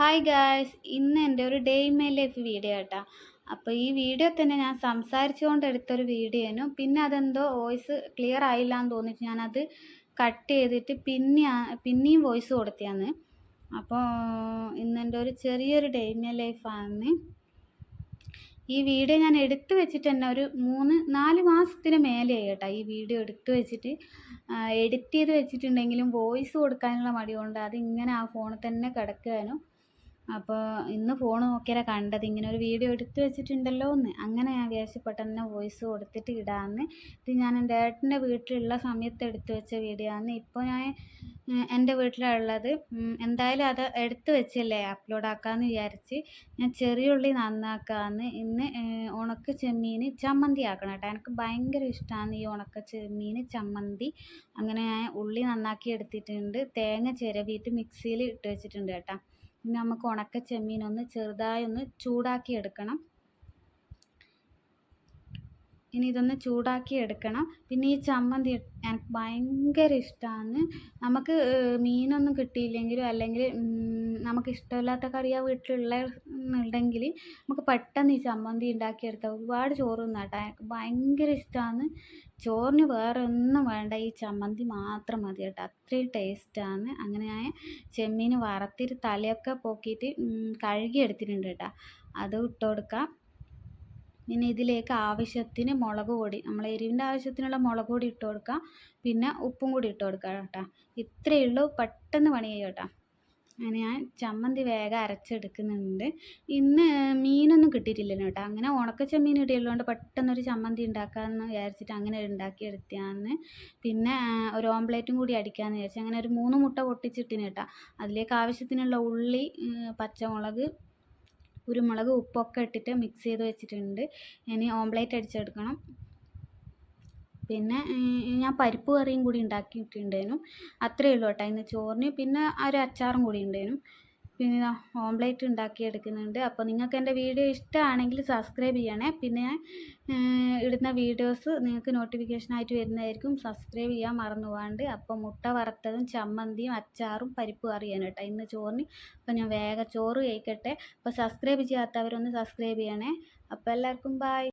Hi guys, ഇന്ന് എൻ്റെ ഒരു day in my life video കേട്ടോ. അപ്പോൾ ഈ വീഡിയോ തന്നെ ഞാൻ സംസാരിച്ചുകൊണ്ട് എടുത്തൊരു വീഡിയോനും പിന്നെ അതെന്തോ വോയിസ് ക്ലിയർ ആയില്ല എന്ന് തോന്നിയിട്ട് ഞാനത് കട്ട് ചെയ്തിട്ട് പിന്നെയും വോയിസ് കൊടുത്തതാണ്. അപ്പോൾ ഇന്ന് എൻ്റെ ഒരു ചെറിയൊരു ഡേ ഇൻ മൈ ലൈഫാണ്. ഈ വീഡിയോ ഞാൻ എടുത്തു വെച്ചിട്ട് തന്നെ ഒരു 3-4 മാസത്തിന് മേലെയായി കേട്ടോ. ഈ വീഡിയോ എടുത്തു വെച്ചിട്ട് എഡിറ്റ് ചെയ്ത് വെച്ചിട്ടുണ്ടെങ്കിലും വോയിസ് കൊടുക്കാനുള്ള മടി കൊണ്ട് അതിങ്ങനെ ആ ഫോണിൽ തന്നെ കിടക്കാനും. അപ്പോൾ ഇന്ന് ഫോൺ നോക്കിയാൽ കണ്ടത് ഇങ്ങനെ ഒരു വീഡിയോ എടുത്ത് വെച്ചിട്ടുണ്ടല്ലോ എന്ന്. അങ്ങനെ ഞാൻ വിചാരിച്ചപ്പോൾ തന്നെ വോയിസ് കൊടുത്തിട്ട് ഇടാമെന്ന്. ഇത് ഞാൻ എൻ്റെ ഏട്ടൻ്റെ വീട്ടിലുള്ള സമയത്ത് എടുത്ത് വെച്ച വീഡിയോ ആണ്. ഇപ്പോൾ ഞാൻ എൻ്റെ വീട്ടിലുള്ളത്. എന്തായാലും അത് എടുത്ത് വെച്ചല്ലേ അപ്ലോഡ് ആക്കാമെന്ന് വിചാരിച്ച് ഞാൻ ചെറിയ ഉള്ളി നന്നാക്കാമെന്ന്. ഇന്ന് ഉണക്ക ചെമ്മീൻ ചമ്മന്തി ആക്കണം കേട്ടോ. എനിക്ക് ഭയങ്കര ഇഷ്ടമാണ് ഈ ഉണക്ക ചെമ്മീൻ ചമ്മന്തി. അങ്ങനെ ഞാൻ ഉള്ളി നന്നാക്കി എടുത്തിട്ടുണ്ട്. തേങ്ങ ചിരവിയിട്ട് മിക്സിയിൽ ഇട്ട് വെച്ചിട്ടുണ്ട് കേട്ടോ. പിന്നെ നമുക്ക് ഉണക്ക ചെമ്മീനൊന്ന് ചെറുതായി ഒന്ന് ചൂടാക്കി എടുക്കണം. ഇനി ഇതൊന്ന് ചൂടാക്കി എടുക്കണം. പിന്നെ ഈ ചമ്മന്തി എനിക്ക് ഭയങ്കര ഇഷ്ടമാണ്. നമുക്ക് മീനൊന്നും കിട്ടിയില്ലെങ്കിലും അല്ലെങ്കിൽ നമുക്ക് ഇഷ്ടമില്ലാത്ത കറിയാണ് വീട്ടിലുണ്ടെങ്കിൽ നമുക്ക് പെട്ടെന്ന് ഈ ചമ്മന്തി ഉണ്ടാക്കിയെടുത്താൽ ഒരുപാട് ചോറ് തിന്നാം കേട്ടോ. എനിക്ക് ഭയങ്കര ഇഷ്ടമാണ്. ചോറിന് വേറെ ഒന്നും വേണ്ട, ഈ ചമ്മന്തി മാത്രം മതി കേട്ടോ. അത്രയും ടേസ്റ്റാണ്. അങ്ങനെ ഞാൻ ചെമ്മീൻ വറുത്തിട്ട് തലയൊക്കെ പോക്കിയിട്ട് കഴുകി എടുത്തിട്ടുണ്ട് കേട്ടോ. അത് ഇട്ട് കൊടുക്കാം. പിന്നെ ഇതിലേക്ക് ആവശ്യത്തിന് മുളക് പൊടി, നമ്മൾ എരിവിൻ്റെ ആവശ്യത്തിനുള്ള മുളക് പൊടി ഇട്ട് കൊടുക്കാം. പിന്നെ ഉപ്പും കൂടി ഇട്ട് കൊടുക്കാം കേട്ടോ. ഇത്രയേ ഉള്ളൂ, പെട്ടെന്ന് പണി ചെയ്യും കേട്ടോ. അങ്ങനെ ഞാൻ ചമ്മന്തി വേഗം അരച്ചെടുക്കുന്നുണ്ട്. ഇന്ന് മീനൊന്നും കിട്ടിയിട്ടില്ലല്ലോ കേട്ടോ. അങ്ങനെ ഉണക്ക ചെമ്മീൻ ഇടിയുള്ളതുകൊണ്ട് പെട്ടെന്നൊരു ചമ്മന്തി ഉണ്ടാക്കാമെന്ന് വിചാരിച്ചിട്ട് അങ്ങനെ ഉണ്ടാക്കിയെടുത്തതാണ്. പിന്നെ ഒരു ഓംപ്ലേറ്റും കൂടി അടിക്കാമെന്ന് വിചാരിച്ചു. അങ്ങനെ ഒരു 3 മുട്ട പൊട്ടിച്ചിട്ടിന് കേട്ടോ. അതിലേക്ക് ആവശ്യത്തിനുള്ള ഉള്ളി, പച്ചമുളക്, കുരുമുളക്, ഉപ്പൊക്കെ ഇട്ടിട്ട് മിക്സ് ചെയ്ത് വെച്ചിട്ടുണ്ട്. ഇനി ഓംപ്ലേറ്റ് അടിച്ചെടുക്കണം. പിന്നെ ഞാൻ പരിപ്പ് കറിയും കൂടി ഉണ്ടാക്കിയിട്ടുണ്ടേനും. അത്രയേ ഉള്ളൂ കേട്ടോ ഇന്ന് ചോറിന്. പിന്നെ ഒരു അച്ചാറും കൂടി ഉണ്ടേനും. പിന്നെ ഓംപ്ലേറ്റ് ഉണ്ടാക്കിയെടുക്കുന്നുണ്ട്. അപ്പോൾ നിങ്ങൾക്ക് എൻ്റെ വീഡിയോ ഇഷ്ടമാണെങ്കിൽ സബ്സ്ക്രൈബ് ചെയ്യണേ. പിന്നെ ഇടുന്ന വീഡിയോസ് നിങ്ങൾക്ക് നോട്ടിഫിക്കേഷനായിട്ട് വരുന്നതായിരിക്കും. സബ്സ്ക്രൈബ് ചെയ്യാൻ മറന്നു പോകാണ്ട്. അപ്പോൾ മുട്ട വറുത്തതും ചമ്മന്തിയും അച്ചാറും പരിപ്പ് കറിയാണ് കേട്ടോ ഇന്ന് ചോറിന്. അപ്പോൾ ഞാൻ വേഗം ചോറ് കഴിക്കട്ടെ. അപ്പോൾ സബ്സ്ക്രൈബ് ചെയ്യാത്തവരൊന്ന് സബ്സ്ക്രൈബ് ചെയ്യണേ. അപ്പോൾ എല്ലാവർക്കും ബൈ.